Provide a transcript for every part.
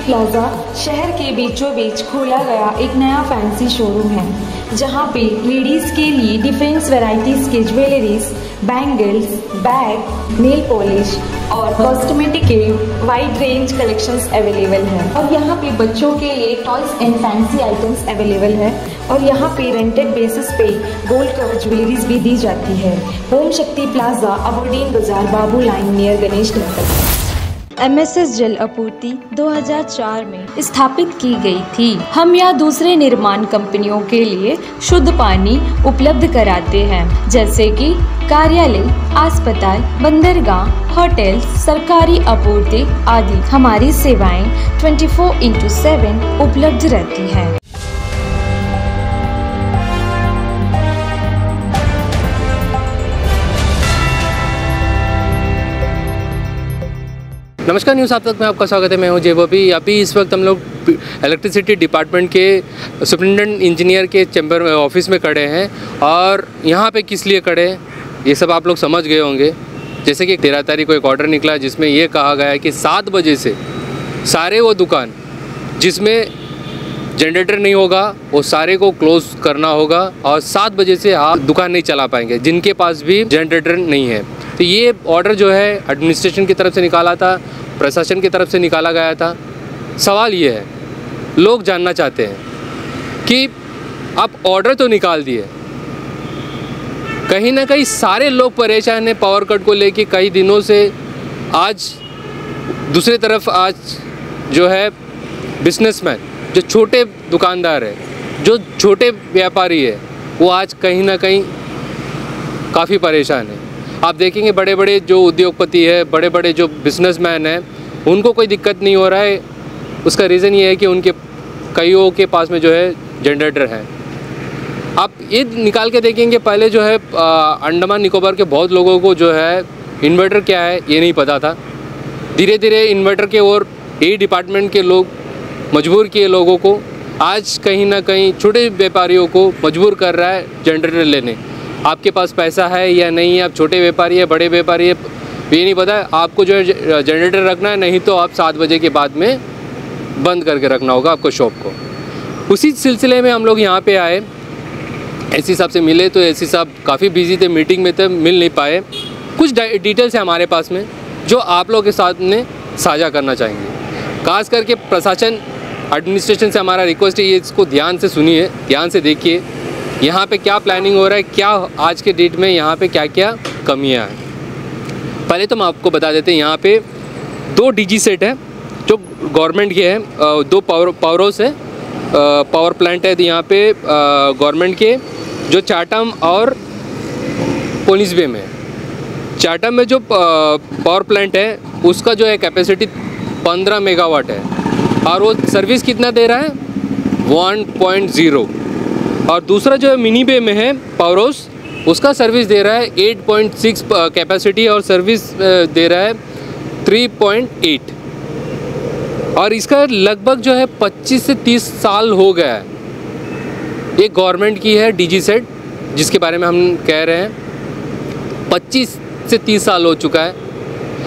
Plaza शहर के बीचों बीच खोला गया एक नया फैंसी शोरूम है, जहां पे लेडीज के लिए डिफरेंट वैरायटीज के jewelleries, bangles, bag, nail polish और कॉस्मेटिक के वाइड रेंज कलेक्शंस अवेलेबल है। और यहाँ पे बच्चों के लिए toys and fancy items available है। और यहाँ पे रेंटेड बेसिस पे गोल्ड कवर ज्वेलरीज भी दी जाती है। Om Shakti plaza, Aberdeen Bazaar, Babu line near Ganesh temple. MSS जल आपूर्ति 2004 में स्थापित की गई थी। हम या दूसरे निर्माण कंपनियों के लिए शुद्ध पानी उपलब्ध कराते हैं, जैसे कि कार्यालय, अस्पताल, बंदरगाह, होटल, सरकारी आपूर्ति आदि। हमारी सेवाएं 24/7 उपलब्ध रहती हैं। नमस्कार, न्यूज़ आप तक में आपका स्वागत है। मैं हूं जेबी। अभी इस वक्त हम लोग इलेक्ट्रिसिटी डिपार्टमेंट के सुपरिटेंडेंट इंजीनियर के चैम्बर में ऑफिस में खड़े हैं। और यहाँ पे किस लिए खड़े हैं ये सब आप लोग समझ गए होंगे। जैसे कि 13 तारीख को एक ऑर्डर निकला जिसमें ये कहा गया है कि 7 बजे से सारे वो दुकान जिसमें जनरेटर नहीं होगा वो सारे को क्लोज़ करना होगा। और 7 बजे से आप दुकान नहीं चला पाएंगे जिनके पास भी जनरेटर नहीं है। तो ये ऑर्डर जो है एडमिनिस्ट्रेशन की तरफ से निकाला था, प्रशासन की तरफ से निकाला गया था। सवाल ये है, लोग जानना चाहते हैं कि आप ऑर्डर तो निकाल दिए, कहीं ना कहीं सारे लोग परेशान हैं पावर कट को लेके कई दिनों से। आज दूसरी तरफ आज जो है बिजनेसमैन, जो छोटे दुकानदार है, जो छोटे व्यापारी है, वो आज कहीं ना कहीं काफ़ी परेशान है। आप देखेंगे बड़े बड़े जो उद्योगपति है, बड़े बड़े जो बिजनेसमैन हैं, उनको कोई दिक्कत नहीं हो रहा है। उसका रीज़न ये है कि उनके कईयों के पास में जो है जनरेटर है। आप ये निकाल के देखेंगे, पहले जो है अंडमान निकोबार के बहुत लोगों को जो है इन्वर्टर क्या है ये नहीं पता था। धीरे धीरे इन्वर्टर के ओर यही डिपार्टमेंट के लोग मजबूर किए लोगों को। आज कहीं ना कहीं छोटे व्यापारियों को मजबूर कर रहा है जनरेटर लेने। आपके पास पैसा है या नहीं है, आप छोटे व्यापारी है, बड़े व्यापारी है, ये नहीं पता। आपको जो है जनरेटर रखना है, नहीं तो आप 7 बजे के बाद में बंद करके रखना होगा आपको शॉप को। उसी सिलसिले में हम लोग यहाँ पे आए, एसी साहब से मिले। तो एसी साहब काफ़ी बिजी थे, मीटिंग में थे, मिल नहीं पाए। कुछ डिटेल्स है हमारे पास में जो आप लोगों के साथ में साझा करना चाहेंगे। खास करके प्रशासन, एडमिनिस्ट्रेशन से हमारा रिक्वेस्ट है, ये इसको ध्यान से सुनिए, ध्यान से देखिए यहाँ पे क्या प्लानिंग हो रहा है, क्या आज के डेट में यहाँ पे क्या क्या कमियाँ हैं। पहले तो हम आपको बता देते हैं, यहाँ पे 2 DG सेट है जो गवर्नमेंट के हैं, 2 पावर हाउस है, पावर प्लांट है यहाँ पे गवर्नमेंट के, जो चाटम और पुलिस बे में। चाटम में जो पावर प्लांट है उसका जो है कैपेसिटी 15 मेगावाट है और वो सर्विस कितना दे रहा है 1.0। और दूसरा जो है मिनी बे में है पावर हाउस, उसका सर्विस दे रहा है 8.6 कैपेसिटी और सर्विस दे रहा है 3.8। और इसका लगभग जो है 25 से 30 साल हो गया है। ये गवर्नमेंट की है DG सेट जिसके बारे में हम कह रहे हैं, 25 से 30 साल हो चुका है।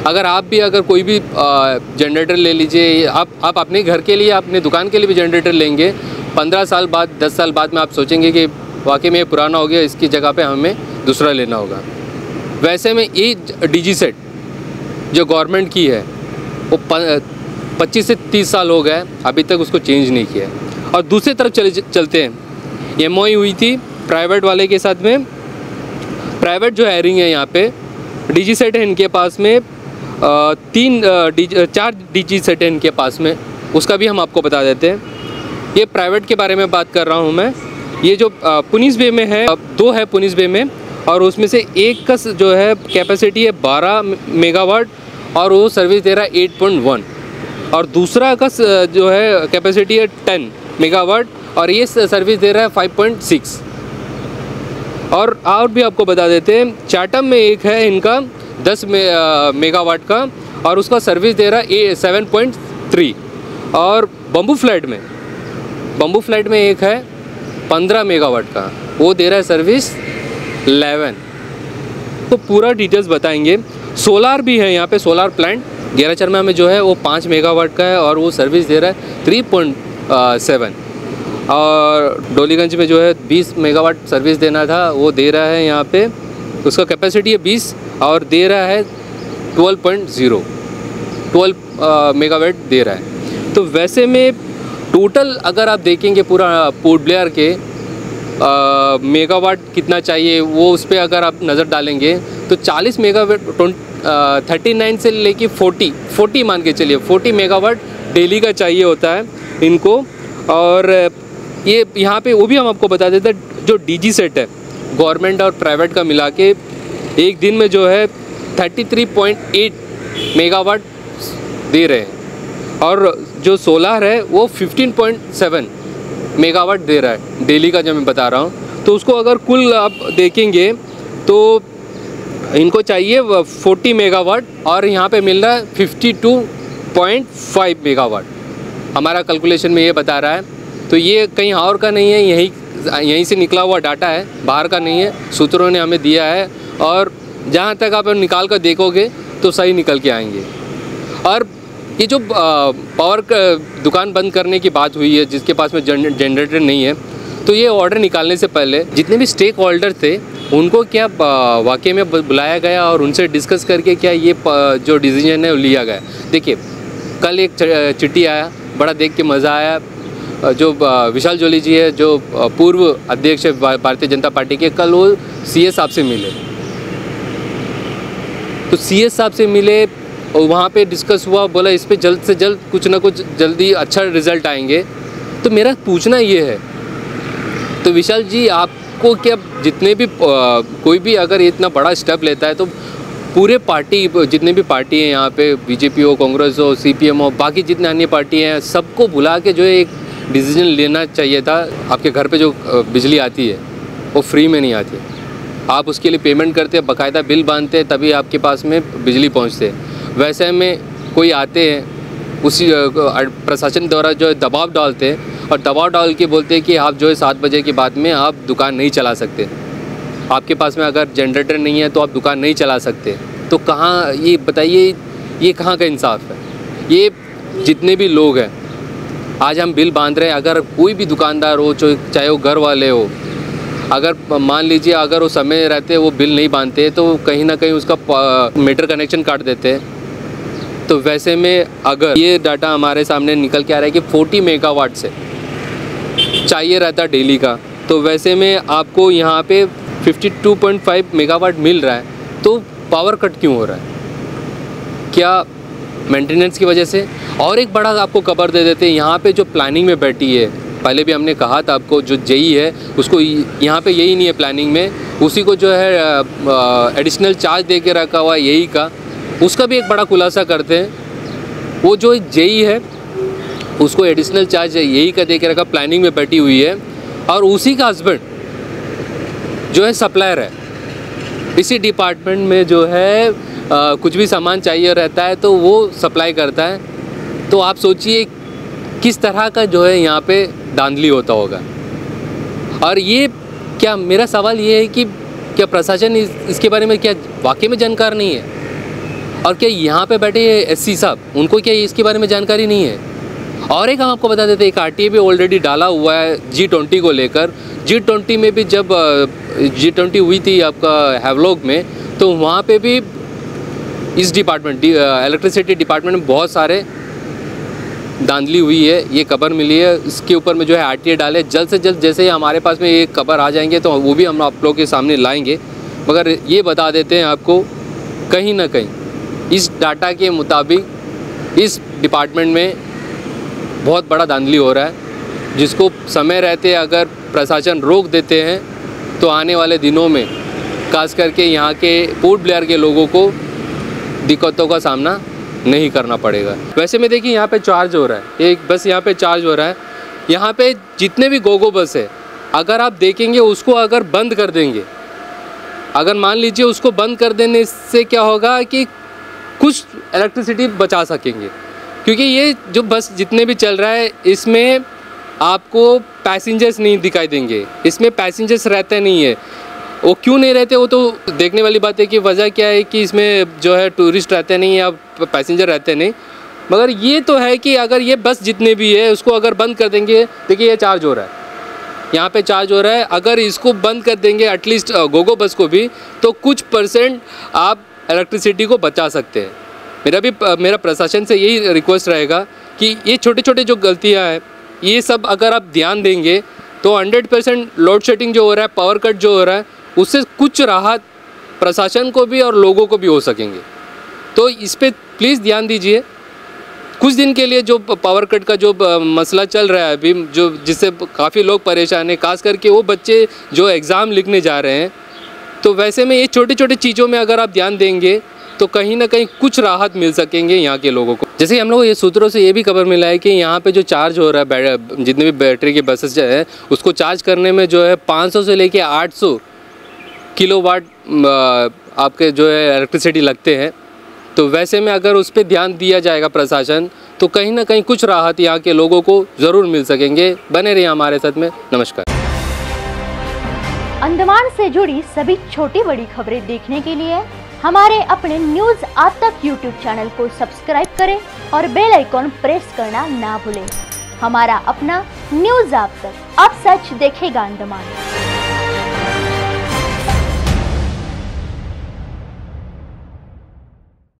अगर आप भी अगर कोई भी जनरेटर ले लीजिए, आप अपने घर के लिए, अपने दुकान के लिए भी जनरेटर लेंगे, 15 साल बाद, 10 साल बाद में आप सोचेंगे कि वाकई में ये पुराना हो गया, इसकी जगह पे हमें दूसरा लेना होगा। वैसे में ये DG सेट जो गवर्नमेंट की है वो 25 से 30 साल हो गए, अभी तक उसको चेंज नहीं किया है। और दूसरी तरफ चलते हैं, MOU हुई थी प्राइवेट वाले के साथ में। प्राइवेट जो हायरिंग है यहाँ पे DG सेट है इनके पास में, 4 DG सेट है इनके पास में, उसका भी हम आपको बता देते हैं। ये प्राइवेट के बारे में बात कर रहा हूँ मैं। ये जो पुनिस बे में है, 2 है पुनिस बे में, और उसमें से एक का जो है कैपेसिटी है 12 मेगावाट और वो सर्विस दे रहा है 8.1। और दूसरा का जो है कैपेसिटी है 10 मेगावाट और ये सर्विस दे रहा है 5.6। और भी आपको बता देते हैं, चाटम में एक है इनका 10 मेगावाट का और उसका सर्विस दे रहा है 7.3। और बम्बू फ्लैट में एक है 15 मेगावाट का, वो दे रहा है सर्विस 11। तो पूरा डिटेल्स बताएंगे। सोलार भी है यहाँ पे, सोलार प्लांट गेराचरमा में जो है वो 5 मेगावाट का है और वो सर्विस दे रहा है 3.7, और डोलीगंज में जो है 20 मेगावाट सर्विस देना था वो दे रहा है यहाँ पे, उसका कैपेसिटी है 20 और दे रहा है 12 मेगावाट दे रहा है। तो वैसे में टोटल अगर आप देखेंगे पूरा पोर्ट ब्लेयर के मेगावाट कितना चाहिए वो उस पर अगर आप नज़र डालेंगे तो 40 मेगावाट 39 से लेके 40 मान के चलिए 40 मेगावाट डेली का चाहिए होता है इनको। और ये यहाँ पे वो भी हम आपको बता देते हैं, जो डीजी सेट है गवर्नमेंट और प्राइवेट का मिला के एक दिन में जो है 33.8 मेगावाट दे रहे हैं, और जो सोलार है वो 15.7 मेगावाट दे रहा है डेली का, जब मैं बता रहा हूँ। तो उसको अगर कुल आप देखेंगे तो इनको चाहिए 40 मेगावाट और यहाँ पे मिल रहा है 52.5 मेगावाट, हमारा कैलकुलेशन में ये बता रहा है। तो ये कहीं और का नहीं है, यहीं से निकला हुआ डाटा है, बाहर का नहीं है, सूत्रों ने हमें दिया है, और जहाँ तक आप निकाल कर देखोगे तो सही निकल के आएंगे। और ये जो पावर दुकान बंद करने की बात हुई है, जिसके पास में जनरेटर नहीं है, तो ये ऑर्डर निकालने से पहले जितने भी स्टेक होल्डर थे उनको क्या वाकई में बुलाया गया और उनसे डिस्कस करके क्या ये जो डिसीजन है वो लिया गया। देखिए कल एक चिट्ठी आया, बड़ा देख के मज़ा आया, जो विशाल जोली जी है जो पूर्व अध्यक्ष है भारतीय जनता पार्टी के, कल वो सीएस साहब से मिले। तो सीएस साहब से मिले और वहाँ पे डिस्कस हुआ, बोला इस पे जल्द से जल्द कुछ ना कुछ जल्दी अच्छा रिज़ल्ट आएंगे। तो मेरा पूछना ये है, तो विशाल जी आपको क्या जितने भी कोई भी अगर इतना बड़ा स्टेप लेता है तो पूरे पार्टी जितने भी पार्टी हैं यहाँ पे, बीजेपी हो, कांग्रेस हो, सीपीएम हो, बाकी जितने अन्य पार्टी हैं, सबको बुला के जो है एक डिसीजन लेना चाहिए था। आपके घर पे जो बिजली आती है वो फ्री में नहीं आती, आप उसके लिए पेमेंट करते, बाकायदा बिल बांधते, तभी आपके पास में बिजली पहुँचते। वैसे में कोई आते हैं उसी प्रशासन द्वारा जो है दबाव डालते हैं और दबाव डाल के बोलते हैं कि आप जो है 7 बजे के बाद में आप दुकान नहीं चला सकते, आपके पास में अगर जनरेटर नहीं है तो आप दुकान नहीं चला सकते। तो कहाँ, ये बताइए ये कहाँ का इंसाफ है? ये जितने भी लोग हैं आज हम बिल बांध रहे हैं, अगर कोई भी दुकानदार हो, चाहे वो घर वाले हो, अगर मान लीजिए अगर वो समय रहते वो बिल नहीं बांधते तो कहीं ना कहीं उसका मीटर कनेक्शन काट देते। तो वैसे में अगर ये डाटा हमारे सामने निकल के आ रहा है कि 40 मेगावाट से चाहिए रहता डेली का, तो वैसे में आपको यहाँ पे 52.5 मेगावाट मिल रहा है, तो पावर कट क्यों हो रहा है? क्या मेंटेनेंस की वजह से? और एक बड़ा आपको खबर दे देते हैं, यहाँ पे जो प्लानिंग में बैठी है, पहले भी हमने कहा था आपको, जो जेई है उसको यहाँ पे यही नहीं है प्लानिंग में, उसी को जो है एडिशनल चार्ज दे के रखा हुआ है यही का, उसका भी एक बड़ा खुलासा करते हैं। वो जो जेई है उसको एडिशनल चार्ज यही का दे के रखा, प्लानिंग में बैठी हुई है, और उसी का हस्बैंड जो है सप्लायर है इसी डिपार्टमेंट में, जो है कुछ भी सामान चाहिए रहता है तो वो सप्लाई करता है। तो आप सोचिए किस तरह का जो है यहाँ पे धांधली होता होगा। और ये क्या, मेरा सवाल ये है कि क्या प्रशासन इसके बारे में क्या वाकई में जानकार नहीं है? और क्या यहाँ पे बैठे एससी साहब, उनको क्या इसके बारे में जानकारी नहीं है? और एक हम आपको बता देते हैं, एक आरटीए भी ऑलरेडी डाला हुआ है G20 को लेकर। G20 में भी जब G20 हुई थी आपका हैवलॉक में, तो वहाँ पे भी इस डिपार्टमेंट इलेक्ट्रिसिटी डिपार्टमेंट में बहुत सारे धांधली हुई है, ये खबर मिली है। इसके ऊपर में जो है आरटीए डाले, जल्द से जल्द जैसे ही हमारे पास में ये खबर आ जाएंगे तो वो भी हम आप लोगों के सामने लाएंगे। मगर ये बता देते हैं आपको, कहीं ना कहीं इस डाटा के मुताबिक इस डिपार्टमेंट में बहुत बड़ा धांधली हो रहा है, जिसको समय रहते अगर प्रशासन रोक देते हैं तो आने वाले दिनों में खास करके यहाँ के पोर्ट ब्लेयर के लोगों को दिक्कतों का सामना नहीं करना पड़ेगा। वैसे में देखिए यहाँ पे चार्ज हो रहा है, एक बस यहाँ पे चार्ज हो रहा है। यहाँ पे जितने भी गोगो बस है, अगर आप देखेंगे उसको अगर बंद कर देंगे, अगर मान लीजिए उसको बंद कर देने से क्या होगा कि कुछ इलेक्ट्रिसिटी बचा सकेंगे, क्योंकि ये जो बस जितने भी चल रहा है इसमें आपको पैसेंजर्स नहीं दिखाई देंगे, इसमें पैसेंजर्स रहते नहीं है। वो क्यों नहीं रहते वो तो देखने वाली बात है कि वजह क्या है कि इसमें जो है टूरिस्ट रहते नहीं या पैसेंजर रहते नहीं। मगर ये तो है कि अगर ये बस जितने भी है उसको अगर बंद कर देंगे, देखिए ये चार्ज हो रहा है, यहाँ पे चार्ज हो रहा है, अगर इसको बंद कर देंगे एटलीस्ट गोगो बस को भी, तो कुछ % आप इलेक्ट्रिसिटी को बचा सकते हैं। मेरा प्रशासन से यही रिक्वेस्ट रहेगा कि ये छोटे छोटे जो गलतियाँ हैं ये सब अगर आप ध्यान देंगे तो 100% लोड शेडिंग जो हो रहा है, पावर कट जो हो रहा है, उससे कुछ राहत प्रशासन को भी और लोगों को भी हो सकेंगे। तो इस पर प्लीज़ ध्यान दीजिए। कुछ दिन के लिए जो पावर कट का जो मसला चल रहा है अभी, जो जिससे काफ़ी लोग परेशान हैं, खास करके वो बच्चे जो एग्ज़ाम लिखने जा रहे हैं, तो वैसे में ये छोटे छोटे चीज़ों में अगर आप ध्यान देंगे तो कहीं ना कहीं कुछ राहत मिल सकेंगे यहाँ के लोगों को। जैसे हम लोग ये सूत्रों से ये भी खबर मिला है कि यहाँ पे जो चार्ज हो रहा है, जितने भी बैटरी के बसेस हैं उसको चार्ज करने में जो है 500 से लेके 800 किलोवाट आपके जो है इलेक्ट्रिसिटी लगते हैं। तो वैसे में अगर उस पर ध्यान दिया जाएगा प्रशासन, तो कहीं ना कहीं कुछ राहत यहाँ के लोगों को ज़रूर मिल सकेंगे। बने रहिए हमारे साथ में। नमस्कार। अंडमान से जुड़ी सभी छोटी बड़ी खबरें देखने के लिए हमारे अपने न्यूज़ आज तक यूट्यूब चैनल को सब्सक्राइब करें और बेल आइकॉन प्रेस करना ना भूलें। हमारा अपना न्यूज़ आज तक, अब सच देखेगा अंडमान।